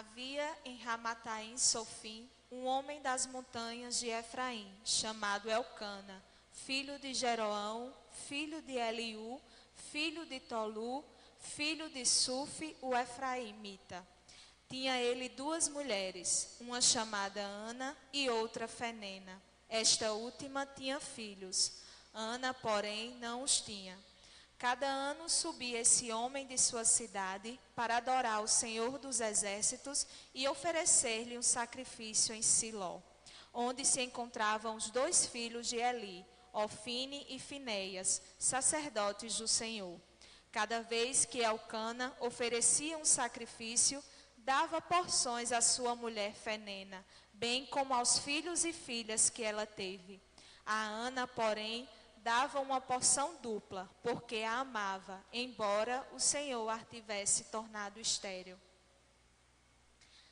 Havia em Ramataim Sofim um homem das montanhas de Efraim, chamado Elcana, filho de Jeroão, filho de Eliú, filho de Tolu, filho de Sufi, o Efraimita. Tinha ele duas mulheres, uma chamada Ana e outra Fenena. Esta última tinha filhos. Ana, porém, não os tinha. Cada ano subia esse homem de sua cidade para adorar o Senhor dos Exércitos e oferecer-lhe um sacrifício em Siló, onde se encontravam os dois filhos de Eli, Ofine e Finéias, sacerdotes do Senhor. Cada vez que Elcana oferecia um sacrifício, dava porções à sua mulher Fenena, bem como aos filhos e filhas que ela teve. A Ana, porém, dava uma porção dupla, porque a amava, embora o Senhor a tivesse tornado estéril.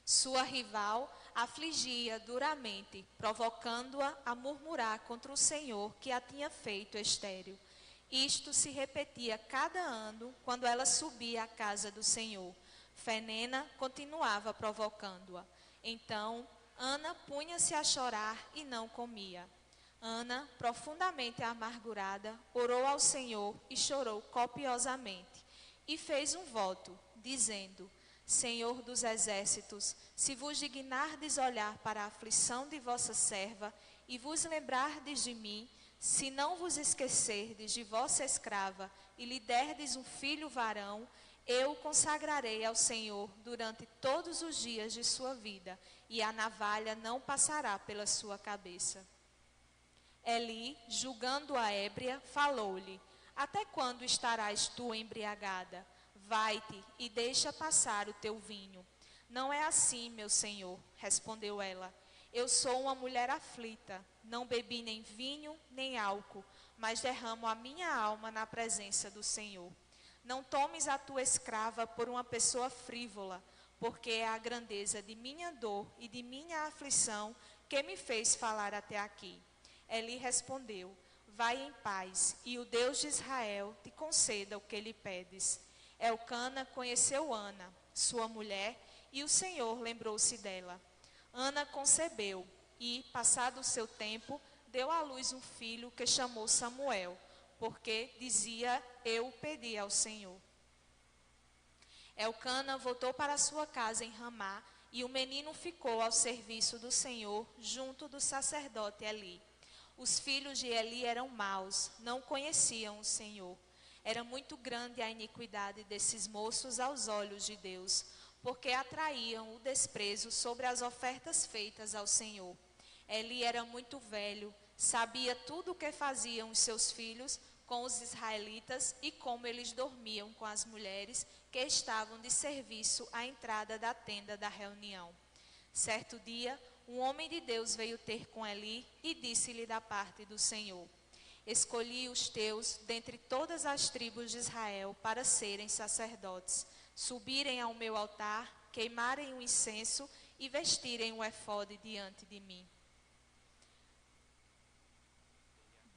Sua rival afligia duramente, provocando-a a murmurar contra o Senhor que a tinha feito estéril. Isto se repetia cada ano quando ela subia à casa do Senhor. Fenena continuava provocando-a. Então, Ana punha-se a chorar e não comia. Ana, profundamente amargurada, orou ao Senhor e chorou copiosamente. E fez um voto, dizendo: Senhor dos exércitos, se vos dignardes olhar para a aflição de vossa serva e vos lembrardes de mim, se não vos esquecerdes de vossa escrava e lhe derdes um filho varão, eu o consagrarei ao Senhor durante todos os dias de sua vida, e a navalha não passará pela sua cabeça. Eli, julgando-a ébria, falou-lhe: Até quando estarás tu embriagada? Vai-te e deixa passar o teu vinho. Não é assim, meu senhor, respondeu ela. Eu sou uma mulher aflita, não bebi nem vinho nem álcool, mas derramo a minha alma na presença do Senhor. Não tomes a tua escrava por uma pessoa frívola, porque é a grandeza de minha dor e de minha aflição que me fez falar até aqui. Eli respondeu: Vai em paz, e o Deus de Israel te conceda o que lhe pedes. Elcana conheceu Ana, sua mulher, e o Senhor lembrou-se dela. Ana concebeu e, passado o seu tempo, deu à luz um filho que chamou Samuel, porque dizia: Eu o pedi ao Senhor. Elcana voltou para sua casa em Ramá, e o menino ficou ao serviço do Senhor, junto do sacerdote Eli. Os filhos de Eli eram maus, não conheciam o Senhor. Era muito grande a iniquidade desses moços aos olhos de Deus, porque atraíam o desprezo sobre as ofertas feitas ao Senhor. Eli era muito velho, sabia tudo o que faziam os seus filhos com os israelitas e como eles dormiam com as mulheres que estavam de serviço à entrada da tenda da reunião. Certo dia, um homem de Deus veio ter com Eli e disse-lhe da parte do Senhor: Escolhi os teus dentre todas as tribos de Israel para serem sacerdotes, subirem ao meu altar, queimarem o incenso e vestirem o efode diante de mim.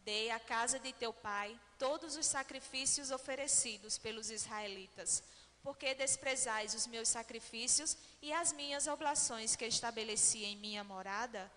Dei à casa de teu pai todos os sacrifícios oferecidos pelos israelitas, porque desprezais os meus sacrifícios e as minhas oblações que estabeleci em minha morada?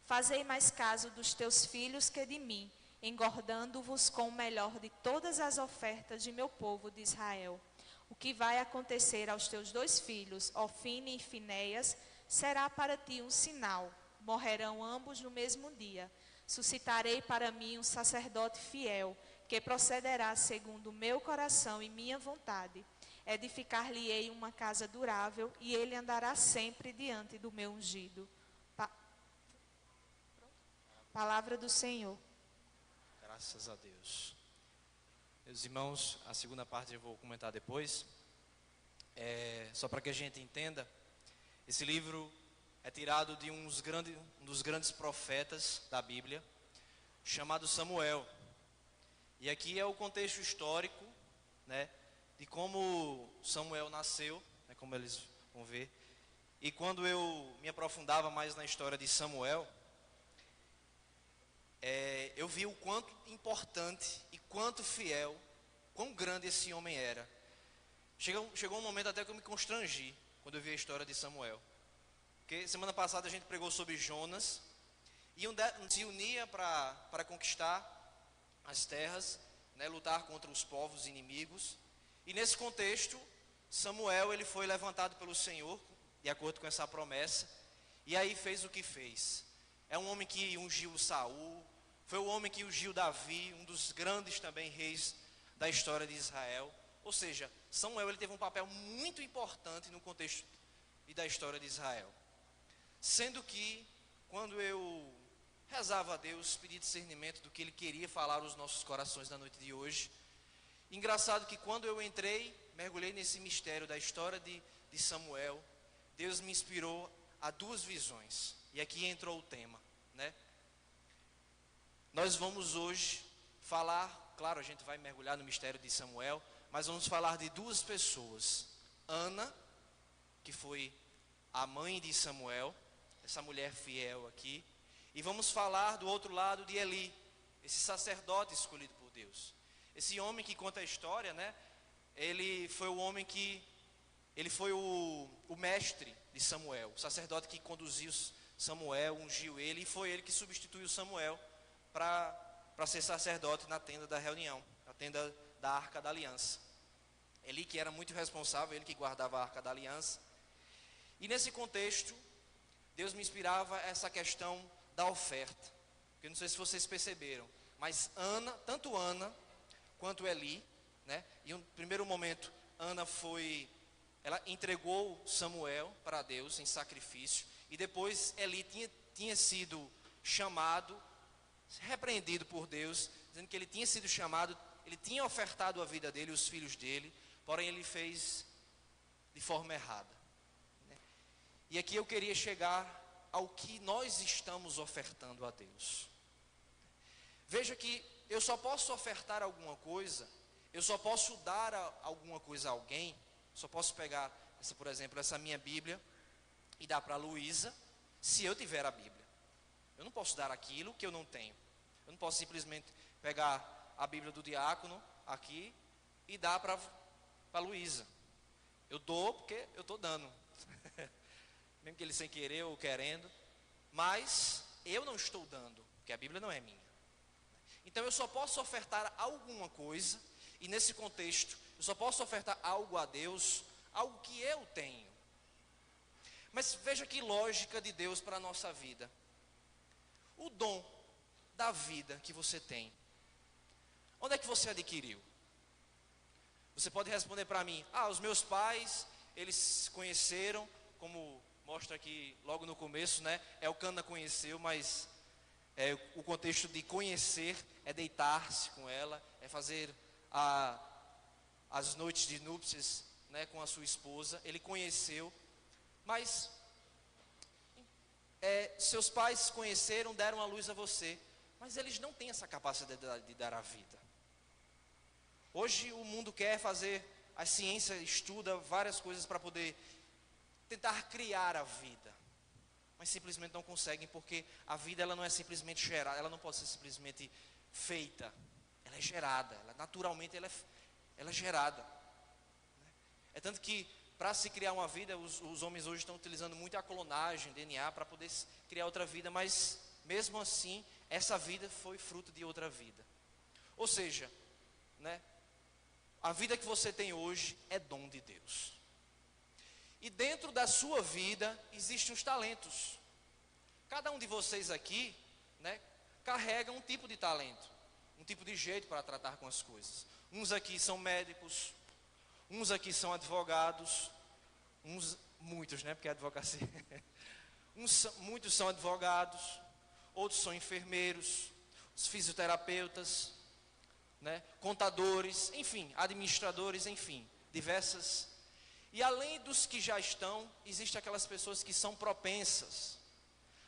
Fazei mais caso dos teus filhos que de mim, engordando-vos com o melhor de todas as ofertas de meu povo de Israel. O que vai acontecer aos teus dois filhos, Ofine e Finéias, será para ti um sinal. Morrerão ambos no mesmo dia. Suscitarei para mim um sacerdote fiel, que procederá segundo o meu coração e minha vontade. Edificar-lhe-ei uma casa durável, e ele andará sempre diante do meu ungido. Palavra do Senhor. Graças a Deus. Meus irmãos, a segunda parte eu vou comentar depois. Só para que a gente entenda, esse livro é tirado de um dos grandes profetas da Bíblia, chamado Samuel. E aqui é o contexto histórico, né, de como Samuel nasceu, né, como eles vão ver. E quando eu me aprofundava mais na história de Samuel, eu vi o quanto importante e quanto fiel, quão grande esse homem era. Chegou um momento até que eu me constrangi quando eu vi a história de Samuel. Porque semana passada a gente pregou sobre Jonas, e se unia para conquistar as terras, né, lutar contra os povos inimigos. E nesse contexto, Samuel ele foi levantado pelo Senhor, de acordo com essa promessa, e aí fez o que fez. É um homem que ungiu Saul, foi o homem que ungiu Davi, um dos grandes também reis da história de Israel. Ou seja, Samuel ele teve um papel muito importante no contexto e da história de Israel. Sendo que, quando eu rezava a Deus, pedi discernimento do que Ele queria falar aos nossos corações na noite de hoje. Engraçado que quando eu entrei, mergulhei nesse mistério da história de Samuel, Deus me inspirou a duas visões. E aqui entrou o tema, né? Nós vamos hoje falar, claro, a gente vai mergulhar no mistério de Samuel, mas vamos falar de duas pessoas. Ana, que foi a mãe de Samuel, essa mulher fiel aqui. E vamos falar do outro lado de Eli, esse sacerdote escolhido por Deus. Esse homem que conta a história, né? Ele foi o homem que... Ele foi o mestre de Samuel, o sacerdote que conduziu Samuel, ungiu ele, e foi ele que substituiu Samuel para ser sacerdote na tenda da reunião, na tenda da Arca da Aliança. Eli que era muito responsável, ele que guardava a Arca da Aliança. E nesse contexto, Deus me inspirava essa questão da oferta. Porque não sei se vocês perceberam, mas tanto Ana quanto Eli, né? Em um primeiro momento, ela entregou Samuel para Deus em sacrifício, e depois Eli tinha sido chamado, repreendido por Deus, dizendo que ele tinha sido chamado, ele tinha ofertado a vida dele, os filhos dele, porém ele fez de forma errada, né? E aqui eu queria chegar ao que nós estamos ofertando a Deus. Veja que eu só posso ofertar alguma coisa, eu só posso dar alguma coisa a alguém, só posso pegar, por exemplo, essa minha Bíblia e dar para a Luísa, se eu tiver a Bíblia. Eu não posso dar aquilo que eu não tenho. Eu não posso simplesmente pegar a Bíblia do diácono aqui e dar para a Luísa. Eu dou porque eu estou dando. Mesmo que ele sem querer ou querendo. Mas eu não estou dando, porque a Bíblia não é minha. Então eu só posso ofertar alguma coisa, e nesse contexto, eu só posso ofertar algo a Deus, algo que eu tenho. Mas veja que lógica de Deus para a nossa vida. O dom da vida que você tem, onde é que você adquiriu? Você pode responder para mim: os meus pais, eles se conheceram, como mostra aqui logo no começo, né? Elcana conheceu, mas o contexto de conhecer é deitar-se com ela, é fazer as noites de núpcias, né, com a sua esposa. Ele conheceu, mas seus pais se conheceram, deram a luz a você, mas eles não têm essa capacidade de dar a vida. Hoje o mundo quer fazer, a ciência estuda várias coisas para poder tentar criar a vida, mas simplesmente não conseguem, porque a vida ela não é simplesmente gerada, ela não pode ser simplesmente feita, ela é gerada, naturalmente ela é gerada. É tanto que para se criar uma vida, os homens hoje estão utilizando muito a clonagem, DNA, para poder criar outra vida, mas mesmo assim, essa vida foi fruto de outra vida. Ou seja, né, a vida que você tem hoje é dom de Deus. E dentro da sua vida, existem os talentos. Cada um de vocês aqui, né, carrega um tipo de talento, um tipo de jeito para tratar com as coisas. Uns aqui são médicos, uns aqui são advogados, muitos, né, porque é advocacia. Muitos são advogados, outros são enfermeiros, os fisioterapeutas, né, contadores, enfim, administradores, enfim, diversas. E além dos que já estão, existem aquelas pessoas que são propensas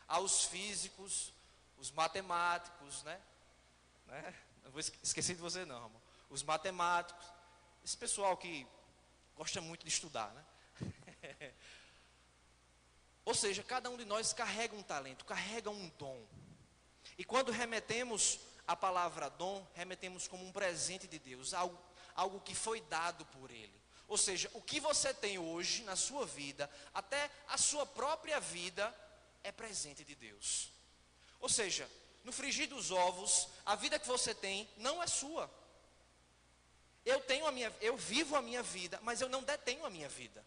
aos físicos, os matemáticos, né? Não vou esquecer de você não, amor. Os matemáticos, esse pessoal que gosta muito de estudar, né? Ou seja, cada um de nós carrega um talento, carrega um dom. E quando remetemos a palavra dom, remetemos como um presente de Deus, algo que foi dado por Ele. Ou seja, o que você tem hoje na sua vida, até a sua própria vida, é presente de Deus. Ou seja, no frigir dos ovos, a vida que você tem não é sua. Eu vivo a minha vida, mas eu não detenho a minha vida.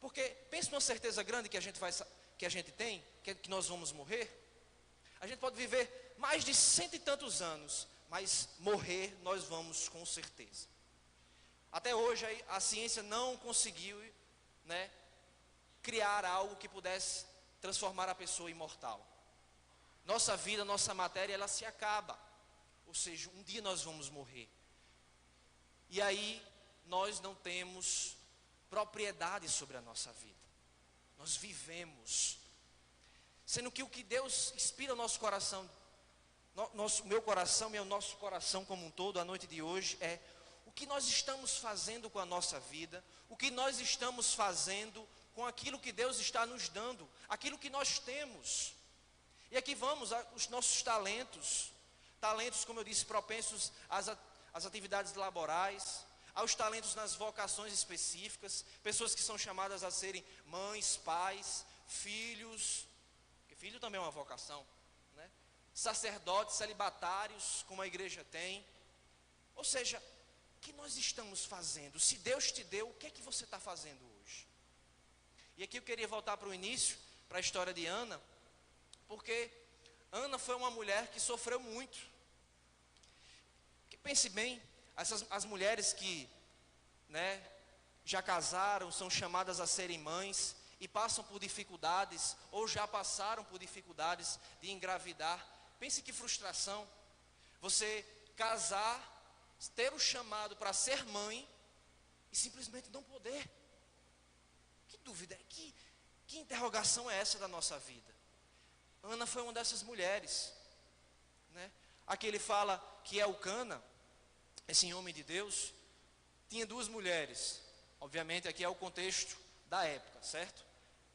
Porque pense numa certeza grande que a gente tem, que nós vamos morrer. A gente pode viver mais de 100 e tantos anos, mas morrer nós vamos com certeza. Até hoje a ciência não conseguiu, né, criar algo que pudesse transformar a pessoa imortal. Nossa vida, nossa matéria, ela se acaba. Ou seja, um dia nós vamos morrer. E aí nós não temos propriedade sobre a nossa vida. Nós vivemos. Sendo que o que Deus inspira o nosso coração, meu coração e o nosso coração como um todo, a noite de hoje, é o que nós estamos fazendo com a nossa vida, o que nós estamos fazendo com aquilo que Deus está nos dando, aquilo que nós temos. E aqui vamos, os nossos talentos, como eu disse, propensos às atividades laborais, aos talentos nas vocações específicas, pessoas que são chamadas a serem mães, pais, filhos, porque filho também é uma vocação, né? Sacerdotes, celibatários, como a igreja tem. Ou seja, o que nós estamos fazendo? Se Deus te deu, o que é que você está fazendo hoje? E aqui eu queria voltar para o início, para a história de Ana, porque Ana foi uma mulher que sofreu muito. Que pense bem, as mulheres que, né, já casaram, são chamadas a serem mães e passam por dificuldades, ou já passaram por dificuldades de engravidar. Pense que frustração, você casar, ter o chamado para ser mãe e simplesmente não poder. Que dúvida, que interrogação é essa da nossa vida? Ana foi uma dessas mulheres, né? Aqui ele fala que Elcana, esse homem de Deus, tinha duas mulheres. Obviamente aqui é o contexto da época, certo?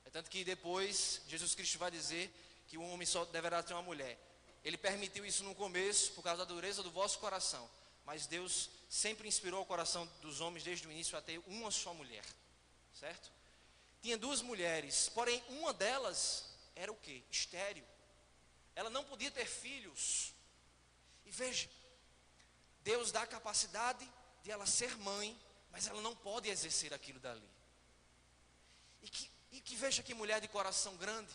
É tanto que depois Jesus Cristo vai dizer que um homem só deverá ter uma mulher. Ele permitiu isso no começo por causa da dureza do vosso coração, mas Deus sempre inspirou o coração dos homens desde o início a ter uma só mulher, certo? Tinha duas mulheres, porém uma delas era o quê? Estéril. Ela não podia ter filhos. E veja, Deus dá a capacidade de ela ser mãe, mas ela não pode exercer aquilo dali. E que veja que mulher de coração grande.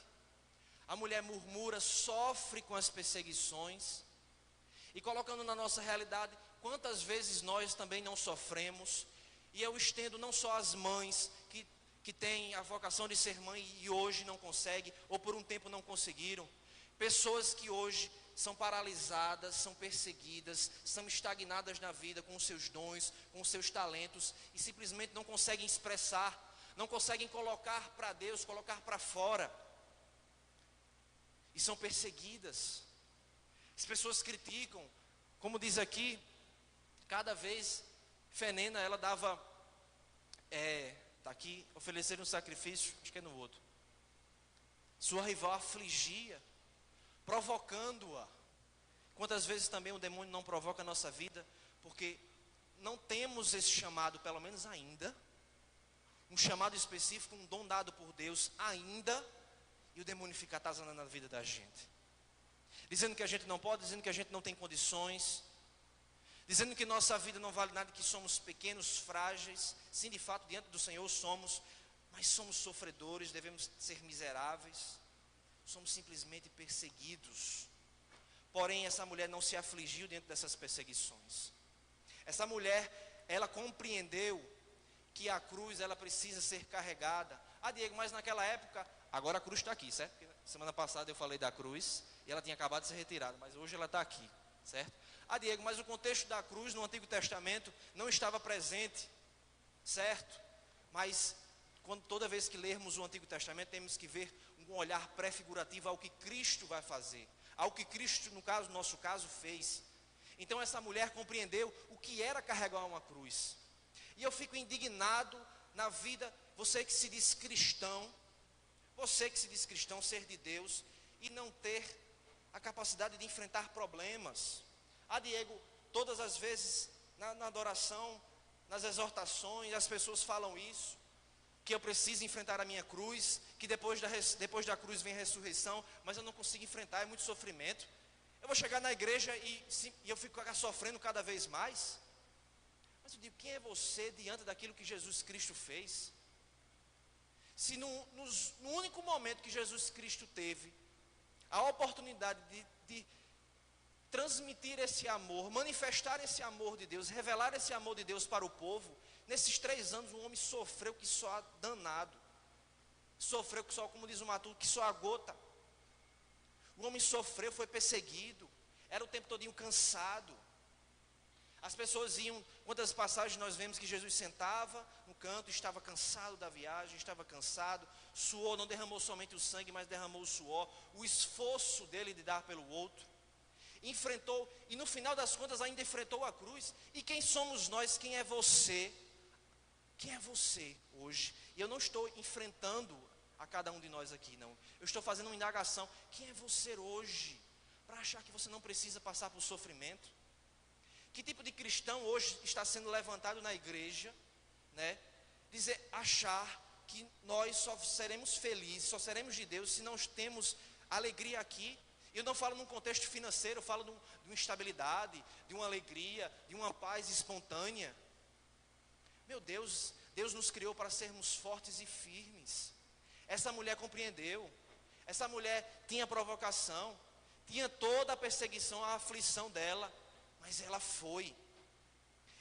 A mulher murmura, sofre com as perseguições. E colocando na nossa realidade, quantas vezes nós também não sofremos. E eu estendo não só as mães que têm a vocação de ser mãe e hoje não conseguem, ou por um tempo não conseguiram. Pessoas que hoje são paralisadas, são perseguidas, são estagnadas na vida com os seus dons, com os seus talentos, e simplesmente não conseguem expressar, não conseguem colocar para Deus, colocar para fora. E são perseguidas. As pessoas criticam, como diz aqui, cada vez Fenena, ela dava, está aqui, oferecer um sacrifício, acho que é no outro. Sua rival afligia, provocando-a. Quantas vezes também o demônio não provoca a nossa vida, porque não temos esse chamado, pelo menos ainda, um chamado específico, um dom dado por Deus ainda, e o demônio fica atazanando na vida da gente, dizendo que a gente não pode, dizendo que a gente não tem condições, dizendo que nossa vida não vale nada, que somos pequenos, frágeis. Sim, de fato, diante do Senhor somos, mas somos sofredores, devemos ser miseráveis, somos simplesmente perseguidos. Porém, essa mulher não se afligiu diante dessas perseguições. Essa mulher, ela compreendeu que a cruz, ela precisa ser carregada. Ah, Diego, mas naquela época, agora a cruz está aqui, certo? Semana passada eu falei da cruz, e ela tinha acabado de ser retirada, mas hoje ela está aqui, certo? Ah, Diego, mas o contexto da cruz no Antigo Testamento não estava presente, certo? Mas toda vez que lermos o Antigo Testamento, temos que ver um olhar pré-figurativo ao que Cristo vai fazer, ao que Cristo, no nosso caso, fez. Então essa mulher compreendeu o que era carregar uma cruz. E eu fico indignado na vida, você que se diz cristão, ser de Deus e não ter a capacidade de enfrentar problemas. Ah, Diego, todas as vezes na adoração, nas exortações, as pessoas falam isso, que eu preciso enfrentar a minha cruz, que depois da cruz vem a ressurreição, mas eu não consigo enfrentar, é muito sofrimento. Eu vou chegar na igreja e eu fico sofrendo cada vez mais. Mas eu digo, quem é você diante daquilo que Jesus Cristo fez? Se no único momento que Jesus Cristo teve a oportunidade de transmitir esse amor, manifestar esse amor de Deus, revelar esse amor de Deus para o povo, nesses 3 anos o homem sofreu que só danado, sofreu que só, como diz o Matuto, que só a gota. O homem sofreu, foi perseguido, era o tempo todinho cansado. As pessoas iam, quantas passagens nós vemos que Jesus sentava no canto, estava cansado da viagem, estava cansado, suou, não derramou somente o sangue, mas derramou o suor, o esforço dele de dar pelo outro, enfrentou, e no final das contas ainda enfrentou a cruz. E quem somos nós, quem é você? Quem é você hoje? E eu não estou enfrentando a cada um de nós aqui, não, eu estou fazendo uma indagação, quem é você hoje, para achar que você não precisa passar por sofrimento? Que tipo de cristão hoje está sendo levantado na igreja, né? Achar que nós só seremos felizes, só seremos de Deus se não temos alegria aqui. Eu não falo num contexto financeiro, eu falo de uma estabilidade, de uma alegria, de uma paz espontânea. Meu Deus, Deus nos criou para sermos fortes e firmes. Essa mulher compreendeu, essa mulher tinha provocação, tinha toda a perseguição, a aflição dela, mas ela foi.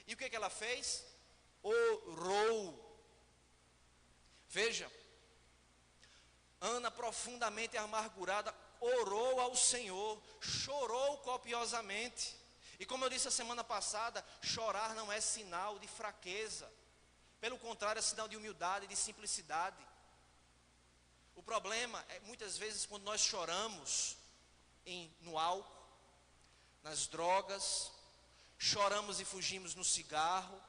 E o que ela fez? Orou. Veja, Ana, profundamente amargurada, orou ao Senhor, chorou copiosamente. E como eu disse a semana passada, chorar não é sinal de fraqueza, pelo contrário, é sinal de humildade, de simplicidade. O problema é muitas vezes quando nós choramos no álcool, nas drogas, choramos e fugimos no cigarro,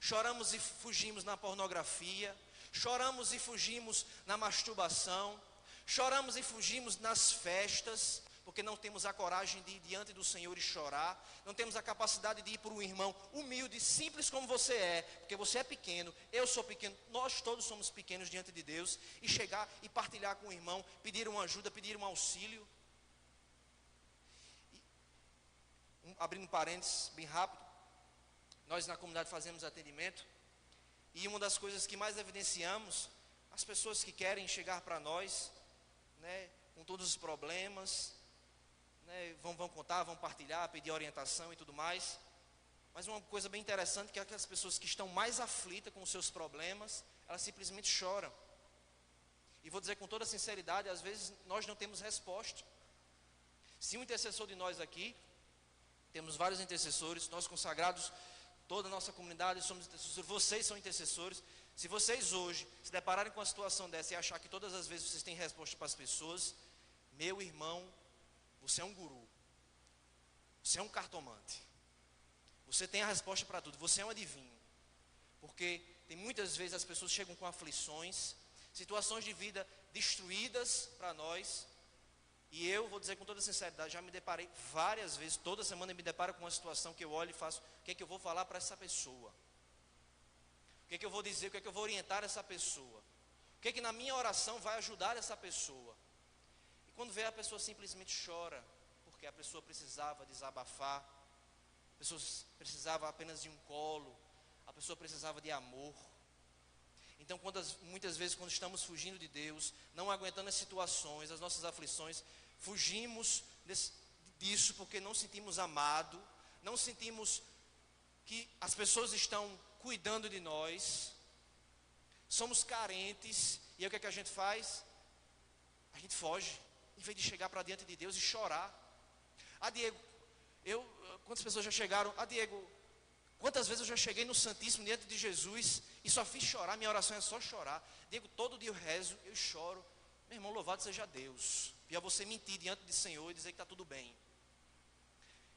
choramos e fugimos na pornografia, choramos e fugimos na masturbação, choramos e fugimos nas festas, porque não temos a coragem de ir diante do Senhor e chorar, não temos a capacidade de ir para um irmão humilde, simples como você é, porque você é pequeno, eu sou pequeno, nós todos somos pequenos diante de Deus, e chegar e partilhar com o irmão, pedir uma ajuda, pedir um auxílio. Abrindo um parênteses bem rápido, nós na comunidade fazemos atendimento, e uma das coisas que mais evidenciamos, as pessoas que querem chegar para nós, né, com todos os problemas, né, vão contar, vão partilhar, pedir orientação e tudo mais, mas uma coisa bem interessante, que é aquelas pessoas que estão mais aflitas com os seus problemas, elas simplesmente choram, e vou dizer com toda sinceridade, às vezes nós não temos resposta. Se um intercessor de nós aqui, temos vários intercessores, nós consagrados, toda a nossa comunidade somos intercessores, vocês são intercessores. Se vocês hoje se depararem com uma situação dessa e achar que todas as vezes vocês têm resposta para as pessoas, meu irmão, você é um guru, você é um cartomante, você tem a resposta para tudo, você é um adivinho, porque tem muitas vezes as pessoas chegam com aflições, situações de vida destruídas para nós. E eu vou dizer com toda sinceridade, já me deparei várias vezes, toda semana eu me deparo com uma situação que eu olho e faço, o que é que eu vou falar para essa pessoa? O que é que eu vou dizer, o que é que eu vou orientar essa pessoa? O que é que na minha oração vai ajudar essa pessoa? E quando vê, a pessoa simplesmente chora, porque a pessoa precisava desabafar, a pessoa precisava apenas de um colo, a pessoa precisava de amor. Então, muitas vezes, quando estamos fugindo de Deus, não aguentando as situações, as nossas aflições, fugimos disso porque não sentimos amado, não sentimos que as pessoas estão cuidando de nós, somos carentes, e aí o que é que a gente faz? A gente foge, em vez de chegar para diante de Deus e chorar. Diego, quantas pessoas já chegaram? Diego, quantas vezes eu já cheguei no Santíssimo diante de Jesus e só fiz chorar, minha oração é só chorar. Diego, todo dia eu rezo, eu choro. Meu irmão, louvado seja Deus. Pior você mentir diante do Senhor e dizer que está tudo bem.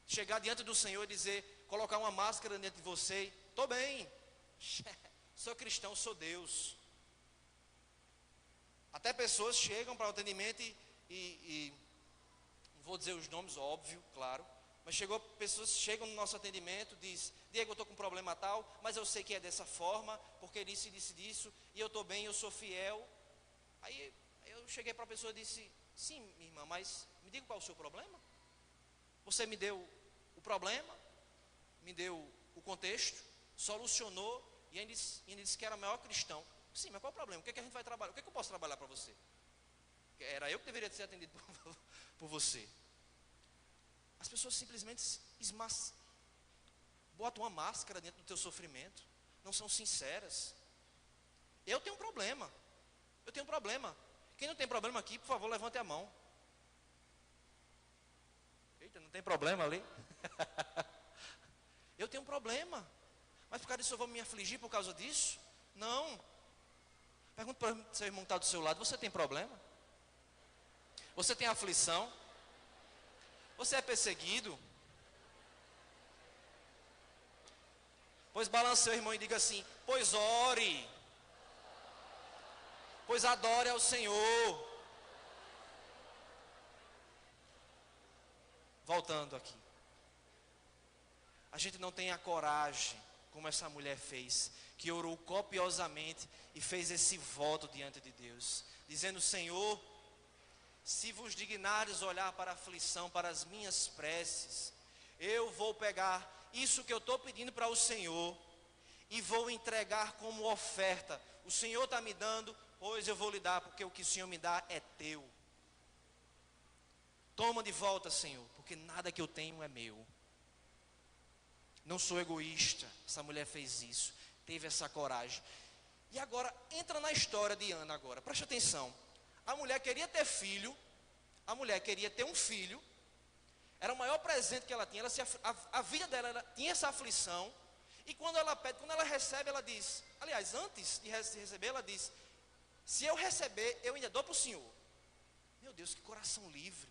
Chegar diante do Senhor e dizer, colocar uma máscara dentro de você, estou bem, sou cristão, sou Deus. Até pessoas chegam para o atendimento e não vou dizer os nomes, óbvio, claro, mas pessoas chegam no nosso atendimento, diz, Diego, eu estou com um problema tal, mas eu sei que é dessa forma, porque ele disse disso, e eu estou bem, eu sou fiel. Aí eu cheguei para a pessoa e disse, sim, minha irmã, mas me diga qual é o seu problema. Você me deu o problema, me deu o contexto, solucionou, e ainda disse que era o maior cristão. Sim, mas qual é o problema? O que é que a gente vai trabalhar? O que é que eu posso trabalhar para você? Era eu que deveria ser atendido por você. As pessoas simplesmente botam uma máscara dentro do teu sofrimento, não são sinceras. Eu tenho um problema. Quem não tem problema aqui, por favor, levante a mão. Eita, não tem problema ali? Eu tenho um problema. Mas por causa disso eu vou me afligir por causa disso? Não. Pergunta para o seu irmão que está do seu lado, você tem problema? Você tem aflição? Você é perseguido? Pois balance seu irmão e diga assim, pois ore. Pois adore ao Senhor. Voltando aqui. A gente não tem a coragem, como essa mulher fez, que orou copiosamente e fez esse voto diante de Deus, dizendo, Senhor, se vos dignares olhar para a aflição, para as minhas preces, eu vou pegar isso que eu estou pedindo para o Senhor e vou entregar como oferta. O Senhor está me dando, pois eu vou lhe dar, porque o que o Senhor me dá é teu. Toma de volta, Senhor, porque nada que eu tenho é meu. Não sou egoísta. Essa mulher fez isso, teve essa coragem. E agora, entra na história de Ana agora, preste atenção. A mulher queria ter filho, a mulher queria ter um filho, era o maior presente que ela tinha, a vida dela tinha essa aflição, e quando ela pede, quando ela recebe, ela diz, aliás, antes de receber, ela diz, se eu receber, eu ainda dou para o Senhor. Meu Deus, que coração livre.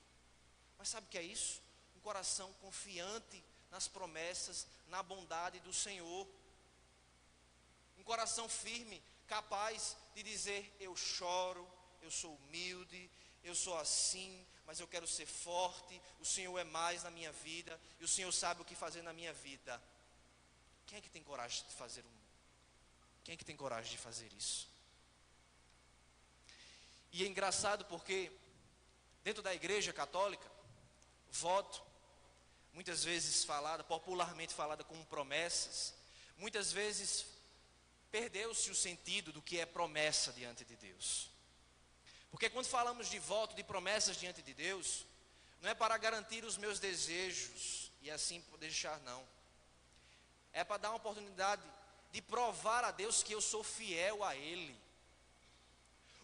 Mas sabe o que é isso? Um coração confiante nas promessas, na bondade do Senhor. Um coração firme, capaz de dizer, eu choro, eu sou humilde, eu sou assim, mas eu quero ser forte, o Senhor é mais na minha vida, e o Senhor sabe o que fazer na minha vida. Quem é que tem coragem de fazer Quem é que tem coragem de fazer isso? E é engraçado porque, dentro da igreja católica, voto, muitas vezes falada, popularmente falada como promessas, muitas vezes perdeu-se o sentido do que é promessa diante de Deus. Porque quando falamos de voto, de promessas diante de Deus, não é para garantir os meus desejos e assim deixar, não. É para dar uma oportunidade de provar a Deus que eu sou fiel a Ele.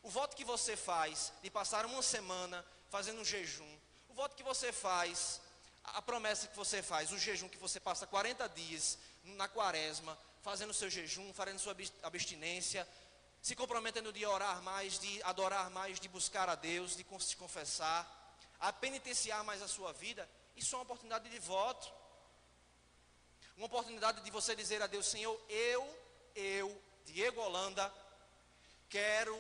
O voto que você faz de passar uma semana fazendo um jejum, o voto que você faz, a promessa que você faz, o jejum que você passa 40 dias na quaresma, fazendo o seu jejum, fazendo sua abstinência, se comprometendo de orar mais, de adorar mais, de buscar a Deus, de se confessar, a penitenciar mais a sua vida, isso é uma oportunidade de voto. Uma oportunidade de você dizer a Deus, Senhor, eu, Diego Holanda, quero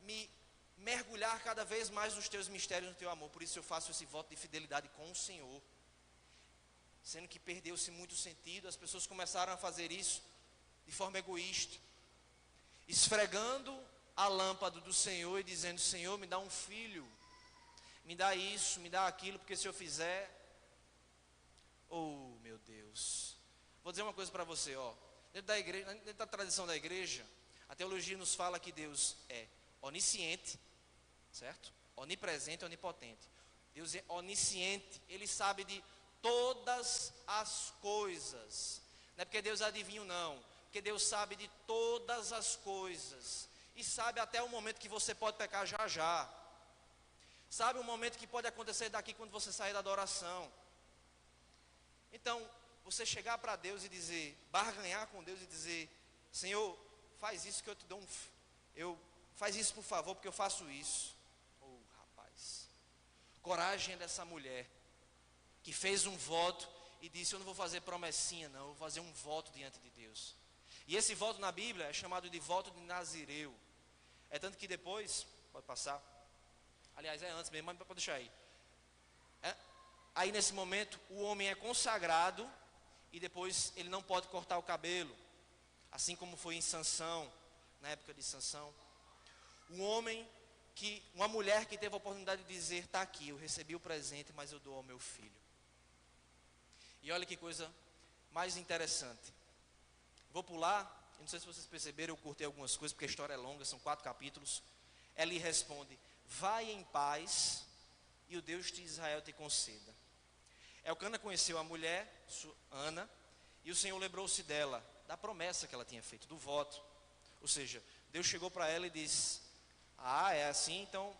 me mergulhar cada vez mais nos teus mistérios, no teu amor. Por isso eu faço esse voto de fidelidade com o Senhor. Sendo que perdeu-se muito sentido, as pessoas começaram a fazer isso de forma egoísta, esfregando a lâmpada do Senhor e dizendo, Senhor, me dá um filho, me dá isso, me dá aquilo, porque se eu fizer, oh meu Deus. Vou dizer uma coisa para você, dentro da igreja, dentro da tradição da igreja, a teologia nos fala que Deus é onisciente, certo? Onipresente, onipotente. Deus é onisciente, Ele sabe de todas as coisas. Não é porque Deus é adivinho, não. Porque Deus sabe de todas as coisas. E sabe até o momento que você pode pecar já. Sabe o momento que pode acontecer daqui quando você sair da adoração. Então, você chegar para Deus e dizer, barganhar com Deus e dizer, Senhor, faz isso que eu te dou faz isso por favor, porque eu faço isso. Oh, rapaz. Coragem dessa mulher que fez um voto e disse, eu não vou fazer promessinha não, eu vou fazer um voto diante de Deus. E esse voto na Bíblia é chamado de voto de Nazireu. É tanto que depois, pode passar, aliás é antes mesmo, mas pode deixar aí. Aí nesse momento o homem é consagrado e depois ele não pode cortar o cabelo, assim como foi em Sansão, na época de Sansão. Uma mulher que teve a oportunidade de dizer, está aqui, eu recebi o presente, mas eu dou ao meu filho. E olha que coisa mais interessante. Vou pular, eu não sei se vocês perceberam, eu cortei algumas coisas, porque a história é longa, são 4 capítulos. Eli responde, vai em paz, e o Deus de Israel te conceda. Elcana conheceu a mulher, Ana, e o Senhor lembrou-se dela, da promessa que ela tinha feito, do voto. Ou seja, Deus chegou para ela e disse, é assim, então,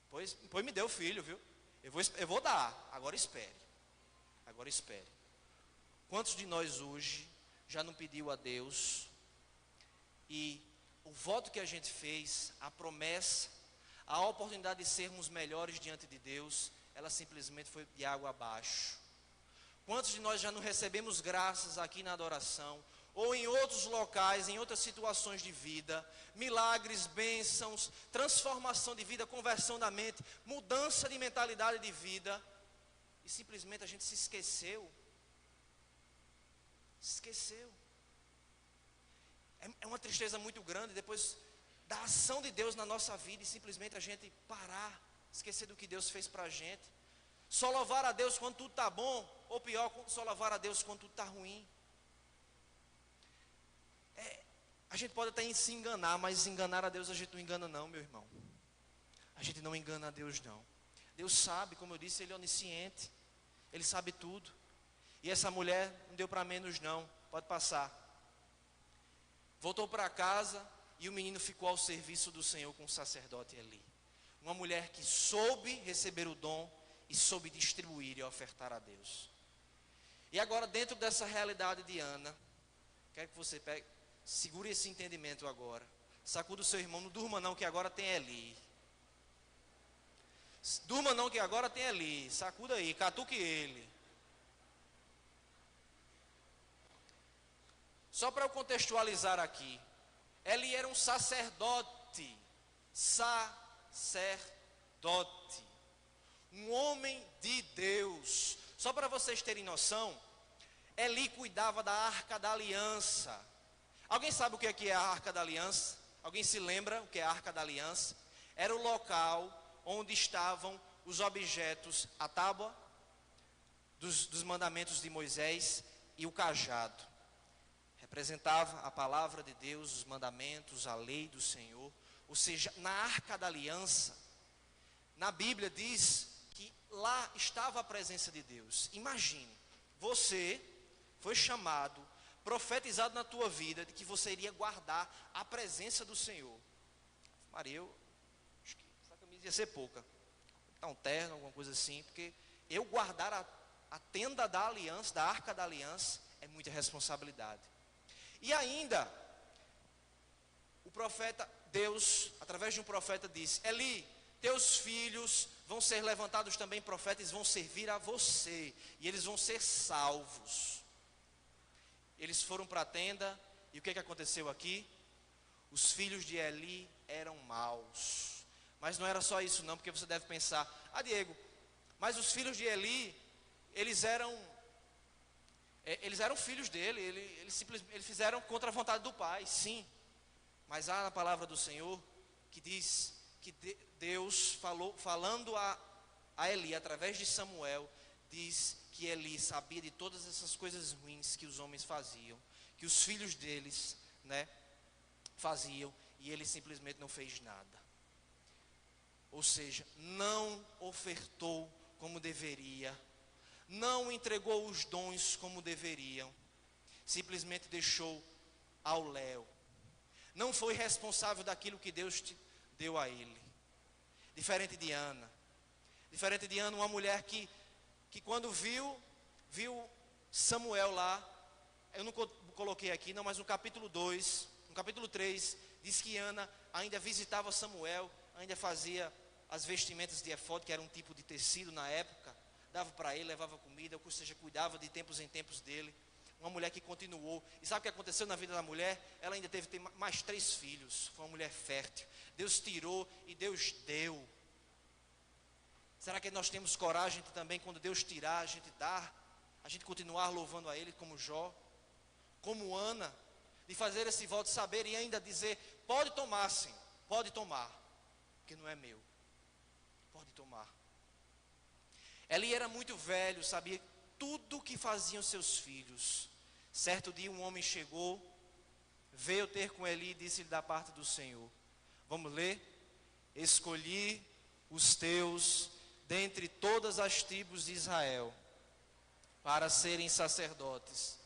pois me dê o filho, viu? Eu vou dar, agora espere. Agora espere. Quantos de nós hoje já não pediu a Deus, e o voto que a gente fez, a promessa, a oportunidade de sermos melhores diante de Deus, ela simplesmente foi de água abaixo? Quantos de nós já não recebemos graças aqui na adoração, ou em outros locais, em outras situações de vida, milagres, bênçãos, transformação de vida, conversão da mente, mudança de mentalidade de vida, e simplesmente a gente se esqueceu. É uma tristeza muito grande depois da ação de Deus na nossa vida e simplesmente a gente parar, esquecer do que Deus fez para a gente. Só louvar a Deus quando tudo está bom, ou pior, só louvar a Deus quando tudo está ruim. A gente pode até se enganar, mas enganar a Deus a gente não engana não, meu irmão. A gente não engana a Deus não. Deus sabe, como eu disse, Ele é onisciente. Ele sabe tudo. E essa mulher não deu para menos não, pode passar. Voltou para casa e o menino ficou ao serviço do Senhor com o sacerdote Eli. Uma mulher que soube receber o dom e soube distribuir e ofertar a Deus. E agora, dentro dessa realidade de Ana, quero que você segure esse entendimento agora. Sacuda o seu irmão, não durma não que agora tem Eli. Durma não que agora tem Eli. Sacuda aí, catuque ele. Só para eu contextualizar aqui, Eli era um sacerdote, um homem de Deus. Só para vocês terem noção, Eli cuidava da Arca da Aliança. Alguém sabe o que é a Arca da Aliança? Alguém se lembra o que é a Arca da Aliança? Era o local onde estavam os objetos, a tábua dos mandamentos de Moisés e o cajado. Representava a palavra de Deus, os mandamentos, a lei do Senhor. Ou seja, na Arca da Aliança, na Bíblia diz que lá estava a presença de Deus. Imagine, você foi chamado, profetizado na tua vida, de que você iria guardar a presença do Senhor. Maria, eu acho que essa camisa ia ser pouca. Tá um terno, alguma coisa assim, porque eu guardar a tenda da aliança, da Arca da Aliança, é muita responsabilidade. E ainda, o profeta, Deus, através de um profeta, disse: Eli, teus filhos vão ser levantados também profetas, vão servir a você, e eles vão ser salvos. Eles foram para a tenda, e o que aconteceu aqui? Os filhos de Eli eram maus. Mas não era só isso não, porque você deve pensar: Diego, mas os filhos de Eli, eles eram filhos dele, eles fizeram contra a vontade do pai, sim. Mas há na palavra do Senhor que diz que Deus falando a Eli através de Samuel, diz que Eli sabia de todas essas coisas ruins que os homens faziam, que os filhos deles, faziam, e ele simplesmente não fez nada. Ou seja, não ofertou como deveria, não entregou os dons como deveriam, simplesmente deixou ao léu. Não foi responsável daquilo que Deus te deu a ele. Diferente de Ana, uma mulher que quando viu Samuel lá, eu não coloquei aqui não, mas no capítulo 2, no capítulo 3, diz que Ana ainda visitava Samuel, ainda fazia as vestimentas de efode, que era um tipo de tecido na época, dava para ele, levava comida, ou seja, cuidava de tempos em tempos dele. Uma mulher que continuou. E sabe o que aconteceu na vida da mulher? Ela ainda teve mais 3 filhos. Foi uma mulher fértil. Deus tirou e Deus deu. Será que nós temos coragem também, quando Deus tirar, a gente dar? a gente continuar louvando a Ele como Jó, como Ana, de fazer esse voto, saber e ainda dizer: pode tomar, Senhor, pode tomar, porque não é meu, pode tomar. Eli era muito velho, sabia tudo o que faziam seus filhos. Certo dia um homem chegou, veio ter com Eli e disse-lhe da parte do Senhor. Vamos ler? Escolhi os teus dentre todas as tribos de Israel para serem sacerdotes.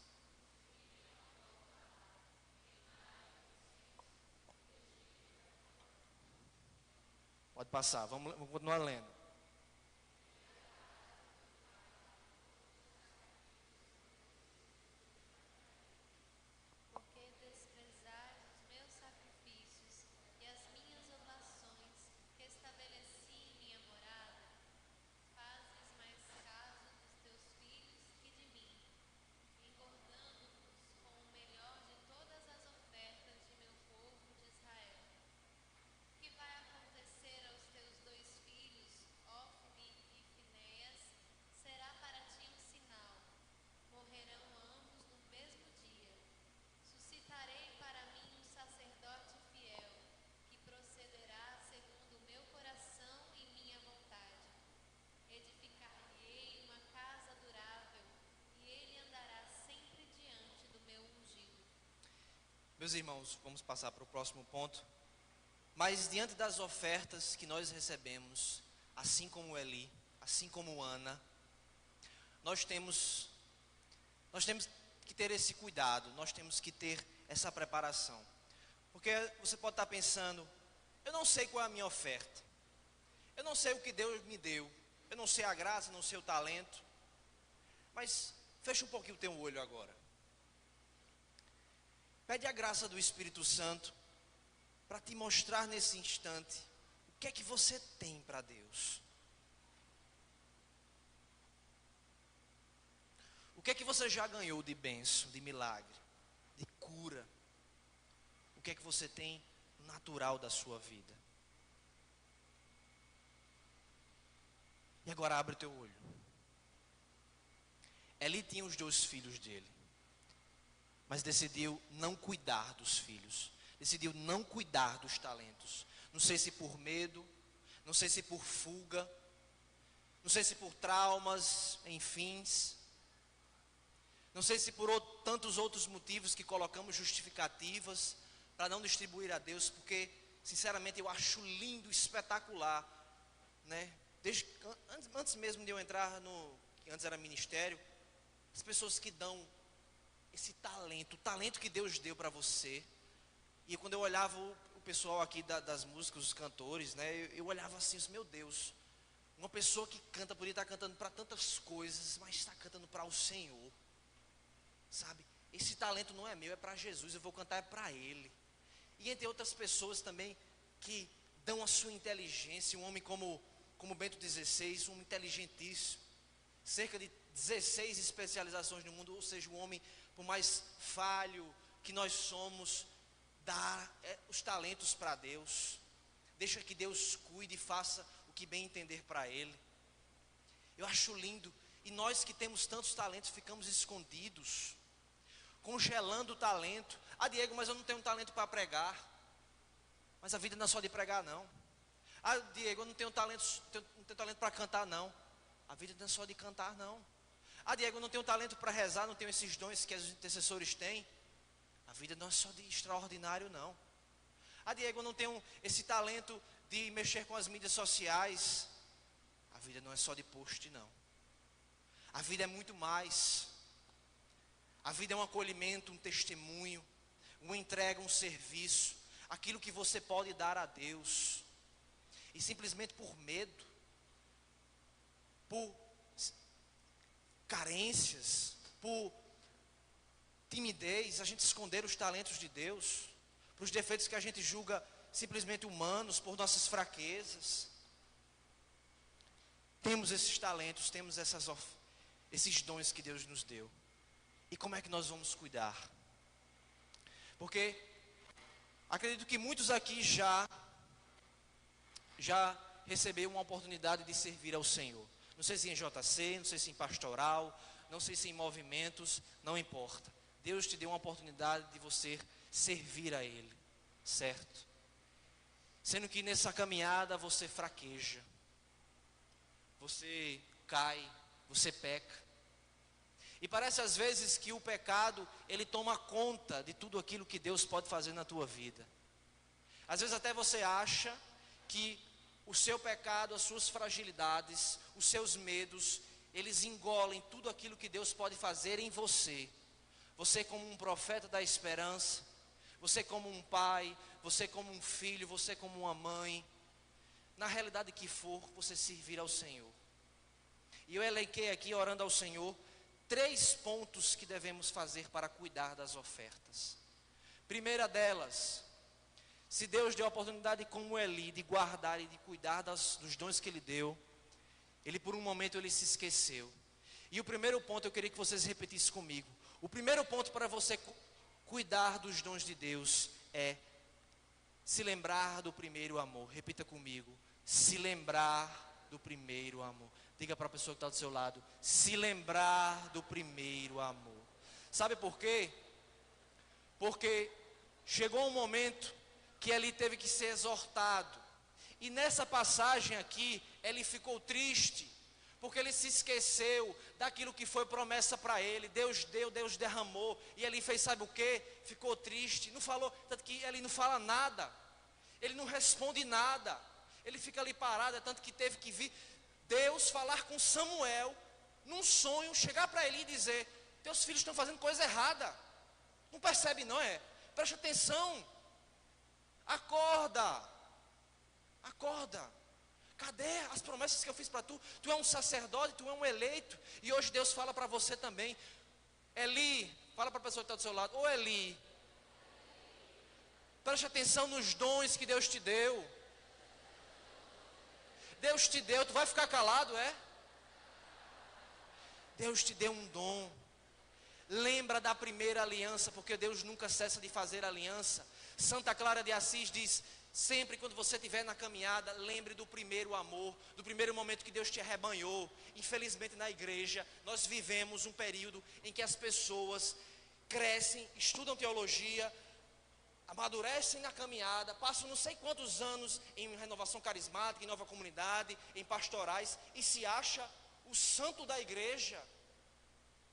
Pode passar, vamos continuar lendo. Porque desprezais os meus sacrifícios e as minhas oblações que estabeleci em minha morada, fazes mais caso dos teus filhos que de mim, engordando-vos com o melhor de todas as ofertas de meu povo de Israel. Que vai acontecer aos teus dois filhos, Ofni e Finéias, será para ti um sinal. Morrerão ambos no mesmo dia. Suscitarei para mim um sacerdote fiel, que procederá segundo o meu coração e minha vontade. Edificar-lhe-ei uma casa durável, e ele andará sempre diante do meu ungido. Meus irmãos, vamos passar para o próximo ponto. Mas diante das ofertas que nós recebemos, assim como Eli, assim como Ana, nós temos que ter esse cuidado, nós temos que ter essa preparação. Porque você pode estar pensando: eu não sei qual é a minha oferta, eu não sei o que Deus me deu, eu não sei a graça, não sei o talento. Mas fecha um pouquinho o teu olho agora. Pede a graça do Espírito Santo para te mostrar nesse instante o que é que você tem para Deus. O que é que você já ganhou de bênção, de milagre, de cura? O que é que você tem natural da sua vida? E agora abre o teu olho. Eli tinha os 2 filhos dele, mas decidiu não cuidar dos filhos. Decidiu não cuidar dos talentos. Não sei se por medo, não sei se por fuga, não sei se por traumas, enfim. Não sei se por tantos outros motivos que colocamos justificativas para não distribuir a Deus, porque sinceramente eu acho lindo, espetacular, né? Antes mesmo de eu entrar que antes era ministério, as pessoas que dão esse talento, o talento que Deus deu para você. E quando eu olhava o pessoal aqui das músicas, os cantores, né, eu olhava assim: meu Deus, uma pessoa que canta, podia estar cantando para tantas coisas, mas está cantando para o Senhor, sabe? Esse talento não é meu, é para Jesus, eu vou cantar é para Ele. E entre outras pessoas também que dão a sua inteligência, um homem como Bento XVI, um homem inteligentíssimo, cerca de 16 especializações no mundo, ou seja, um homem, por mais falho que nós somos, dá os talentos para Deus, deixa que Deus cuide e faça o que bem entender para Ele. Eu acho lindo. E nós que temos tantos talentos ficamos escondidos, congelando o talento. Ah, Diego, mas eu não tenho talento para pregar. Mas a vida não é só de pregar, não. Ah, Diego, eu não tenho talento para cantar, não. A vida não é só de cantar, não. Ah, Diego, eu não tenho talento para rezar, não tenho esses dons que os intercessores têm. A vida não é só de extraordinário, não. Ah, Diego, eu não tenho esse talento de mexer com as mídias sociais. A vida não é só de post, não. A vida é muito mais. A vida é um acolhimento, um testemunho, uma entrega, um serviço. Aquilo que você pode dar a Deus. E simplesmente por medo, por carências, por timidez, a gente esconder os talentos de Deus, para os defeitos que a gente julga simplesmente humanos, por nossas fraquezas. Temos esses talentos, temos esses dons que Deus nos deu. E como é que nós vamos cuidar? Porque acredito que muitos aqui já receberam uma oportunidade de servir ao Senhor. Não sei se em JC, não sei se em pastoral, não sei se em movimentos, não importa. Deus te deu uma oportunidade de você servir a Ele, certo? Sendo que nessa caminhada você fraqueja, você cai, você peca. E parece às vezes que o pecado, ele toma conta de tudo aquilo que Deus pode fazer na tua vida. Às vezes até você acha que o seu pecado, as suas fragilidades, os seus medos, eles engolem tudo aquilo que Deus pode fazer em você. Você como um profeta da esperança, você como um pai, você como um filho, você como uma mãe, na realidade que for, você servir ao Senhor. E eu elenquei aqui, orando ao Senhor, 3 pontos que devemos fazer para cuidar das ofertas. Primeira delas, se Deus deu a oportunidade como Eli de guardar e de cuidar dos dons que Ele deu, Ele por um momento ele se esqueceu. E o primeiro ponto eu queria que vocês repetissem comigo. O primeiro ponto para você cuidar dos dons de Deus é se lembrar do primeiro amor. Repita comigo, se lembrar do primeiro amor. Diga para a pessoa que está do seu lado, se lembrar do primeiro amor. Sabe por quê? Porque chegou um momento que ele teve que ser exortado. E nessa passagem aqui, ele ficou triste, porque ele se esqueceu daquilo que foi promessa para ele. Deus deu, Deus derramou, e ele fez sabe o quê? Ficou triste, não falou, tanto que ele não fala nada, ele não responde nada, ele fica ali parado, tanto que teve que vir Deus falar com Samuel, num sonho, chegar para ele e dizer, teus filhos estão fazendo coisa errada, não percebe não é? Preste atenção, acorda, cadê as promessas que eu fiz para tu? Tu é um sacerdote, tu é um eleito, e hoje Deus fala para você também. Eli, fala para a pessoa que está do seu lado, ô Eli, preste atenção nos dons que Deus te deu. Deus te deu, tu vai ficar calado, é? Deus te deu um dom. Lembra da primeira aliança, porque Deus nunca cessa de fazer aliança. Santa Clara de Assis diz, sempre quando você estiver na caminhada, lembre do primeiro amor, do primeiro momento que Deus te arrebanhou. Infelizmente na igreja, nós vivemos um período em que as pessoas crescem, estudam teologia, amadurecem na caminhada, passam não sei quantos anos em renovação carismática, em nova comunidade, em pastorais, e se acha o santo da igreja.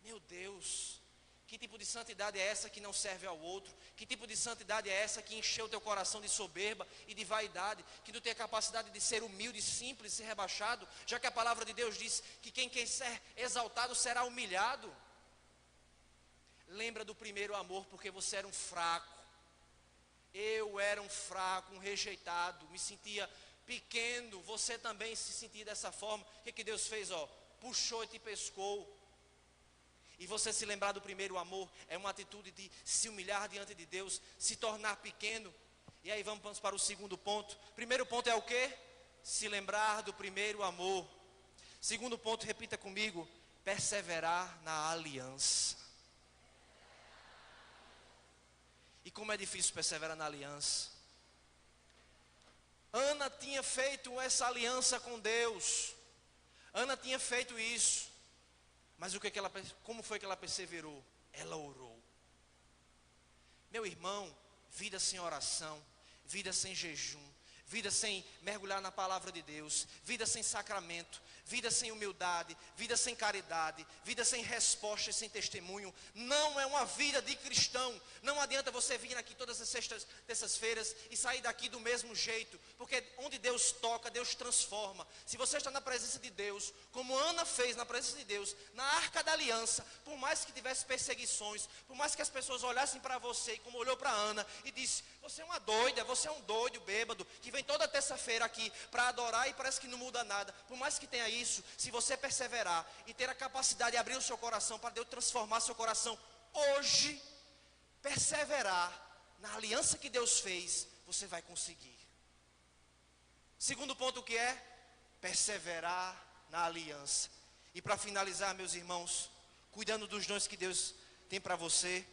Meu Deus, que tipo de santidade é essa que não serve ao outro? Que tipo de santidade é essa que encheu o teu coração de soberba e de vaidade? Que não tem a capacidade de ser humilde, simples e rebaixado? Já que a palavra de Deus diz que quem quer ser exaltado será humilhado. Lembra do primeiro amor, porque você era um fraco. Eu era um fraco, um rejeitado, me sentia pequeno, você também se sentia dessa forma. O que Deus fez? Puxou e te pescou. E você se lembrar do primeiro amor é uma atitude de se humilhar diante de Deus, se tornar pequeno. E aí vamos para o segundo ponto. Primeiro ponto é o quê? Se lembrar do primeiro amor. Segundo ponto, repita comigo, perseverar na aliança. E como é difícil perseverar na aliança. Ana tinha feito essa aliança com Deus. Ana tinha feito isso. Mas como foi que ela perseverou? Ela orou. Meu irmão, vida sem oração, vida sem jejum, vida sem mergulhar na palavra de Deus, vida sem sacramento, vida sem humildade, vida sem caridade, vida sem resposta e sem testemunho, não é uma vida de cristão. Não adianta você vir aqui todas as terças-feiras e sair daqui do mesmo jeito, porque onde Deus toca, Deus transforma. Se você está na presença de Deus, como Ana fez na presença de Deus, na arca da aliança, por mais que tivesse perseguições, por mais que as pessoas olhassem para você, como olhou para Ana e disse, você é uma doida, você é um doido, bêbado, que vem toda terça-feira aqui para adorar e parece que não muda nada. Por mais que tenha isso, se você perseverar e ter a capacidade de abrir o seu coração para Deus transformar seu coração hoje, perseverar na aliança que Deus fez, você vai conseguir. Segundo ponto, o que é? Perseverar na aliança. E para finalizar, meus irmãos, cuidando dos dons que Deus tem para você,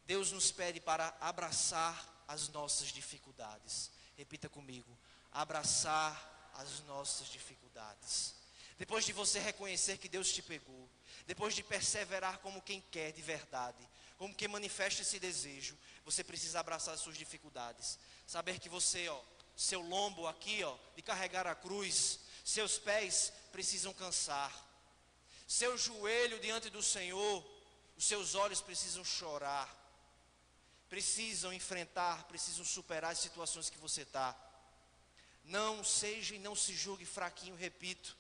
Deus nos pede para abraçar as nossas dificuldades. Repita comigo, abraçar as nossas dificuldades. depois de você reconhecer que Deus te pegou, depois de perseverar como quem quer de verdade, como quem manifesta esse desejo, você precisa abraçar as suas dificuldades. Saber que você, seu lombo aqui, de carregar a cruz, seus pés precisam cansar. Seu joelho diante do Senhor, os seus olhos precisam chorar. Precisam enfrentar, precisam superar as situações que você está. Não seja e não se julgue fraquinho, repito.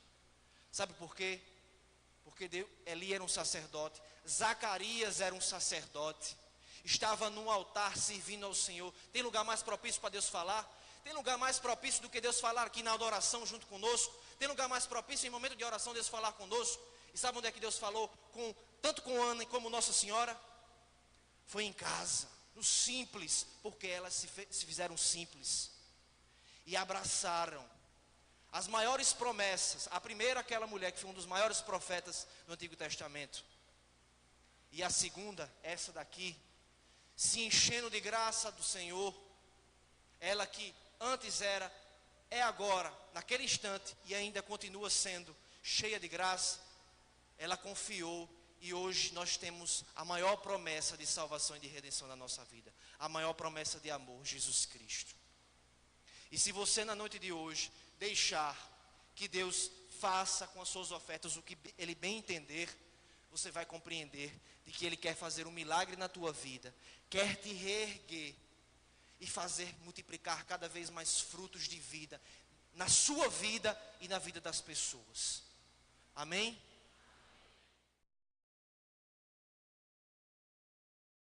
Sabe por quê? Porque Eli era um sacerdote, Zacarias era um sacerdote, estava num altar servindo ao Senhor. Tem lugar mais propício para Deus falar? Tem lugar mais propício do que Deus falar aqui na adoração junto conosco? Tem lugar mais propício em momento de oração Deus falar conosco? E sabe onde é que Deus falou? Tanto com Ana como Nossa Senhora? Foi em casa, no simples, porque elas se fizeram simples e abraçaram as maiores promessas. A primeira, aquela mulher que foi um dos maiores profetas do Antigo Testamento. E a segunda, essa daqui, se enchendo de graça do Senhor. Ela que antes é agora, naquele instante, e ainda continua sendo cheia de graça. Ela confiou, e hoje nós temos a maior promessa de salvação e de redenção na nossa vida. A maior promessa de amor, Jesus Cristo. E se você na noite de hoje deixar que Deus faça com as suas ofertas o que Ele bem entender, você vai compreender de que Ele quer fazer um milagre na tua vida, quer te reerguer e fazer multiplicar cada vez mais frutos de vida, na sua vida e na vida das pessoas. Amém?